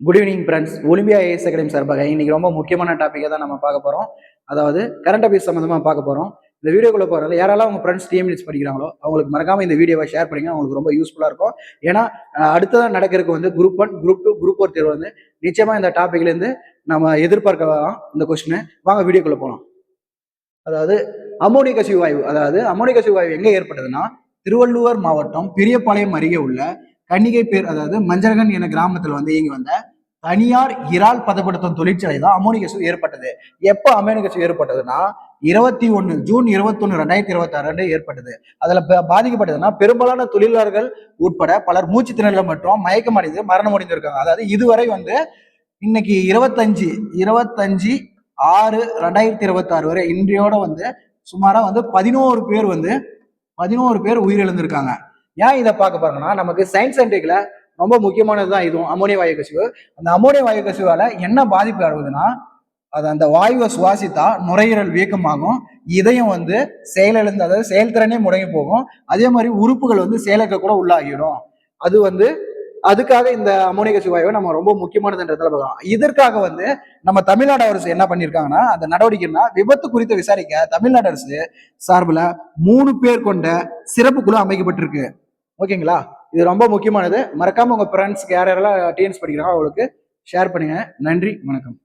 Good evening friends. Olympia IAS academy சார்பாக இன்னைக்கு ரொம்ப முக்கியமான டாப்பிக்கை தான் நம்ம பார்க்க போகிறோம். அதாவது கரண்ட் அஃபேர்ஸ் சம்மந்தமாக பார்க்க போகிறோம். இந்த வீடியோக்குள்ள போகிறது யாரெல்லாம் உங்கள் ஃப்ரெண்ட்ஸ் டிஎன்பிஎஸ்சி படிக்கிறாங்களோ அவங்களுக்கு மறக்காம இந்த வீடியோவை ஷேர் பண்ணுங்க. அவங்களுக்கு ரொம்ப யூஸ்ஃபுல்லாக இருக்கும். ஏன்னா அடுத்ததான் நடக்கிறதுக்கு வந்து குரூப் 1, குரூப் 2, குரூப் 4 தேர்வு வந்து நிச்சயமாக இந்த டாப்பிக்லேருந்து நம்ம எதிர்பார்க்கலாம் இந்த கொஸ்டின். வாங்க வீடியோக்குள்ள போகலாம். அதாவது அமோனிய கசிவு வாயு. அதாவது அமோனிய கசிவு வாயு எங்கே ஏற்பட்டதுன்னா திருவள்ளுவர் மாவட்டம் பெரியபாளையம் அருகே உள்ள கன்னிகை பேர் அதாவது மஞ்சரகன் என கிராமத்தில் வந்து இயங்கி வந்த தனியார் இறால் பதப்படுத்தும் தொழிற்சாலை தான் அமோனிய கசிவு ஏற்பட்டது. எப்போ அமோனிய கசிவு ஏற்பட்டதுன்னா ஜூன் 21, 2026 ஏற்பட்டது. அதுல பாதிக்கப்பட்டதுன்னா பெரும்பாலான தொழிலாளர்கள் உட்பட பலர் மூச்சு திணறல் மற்றும் மயக்கம் அடைந்து மரணம் அடைந்திருக்காங்க. அதாவது இதுவரை வந்து இன்னைக்கு 25/6/2026 வரை இன்றையோட வந்து சுமாரா வந்து 11 பேர் உயிரிழந்திருக்காங்க. ஏன் இதை பார்க்க போறோம்னா நமக்கு சயின்ஸ் அண்ட் டெக்ல ரொம்ப முக்கியமானதுதான் இதுவும் அமோனிய வாயு கசிவு. அந்த அமோனிய வாயு கசிவால என்ன பாதிப்பு ஆகுதுன்னா அந்த வாயுவை சுவாசித்தா நுரையீரல் வீக்கமாகும், இதயம் வந்து செயலிழந்து அதாவது செயல்திறனே முடங்கி போகும், அதே மாதிரி உறுப்புகள் வந்து செயலற்க கூட உள்ளாகிடும். அது வந்து அதுக்காக இந்த அமோனிய கசிவு வாயுவை நம்ம ரொம்ப முக்கியமானதுன்றதுல பார்க்கலாம். இதற்காக வந்து நம்ம தமிழ்நாடு அரசு என்ன பண்ணியிருக்காங்கன்னா அந்த நடவடிக்கைன்னா விபத்து குறித்து விசாரிக்க தமிழ்நாடு அரசு சார்பில் 3 பேர் கொண்ட சிறப்பு குழு அமைக்கப்பட்டிருக்கு. ஓகேங்களா? இது ரொம்ப முக்கியமானது. மறக்காம உங்க ஃப்ரெண்ட்ஸ்க்கு யாரெல்லாம் டிஎன்ஸ் படிக்கிறாங்களோ அவங்களுக்கு ஷேர் பண்ணுங்க. நன்றி, வணக்கம்.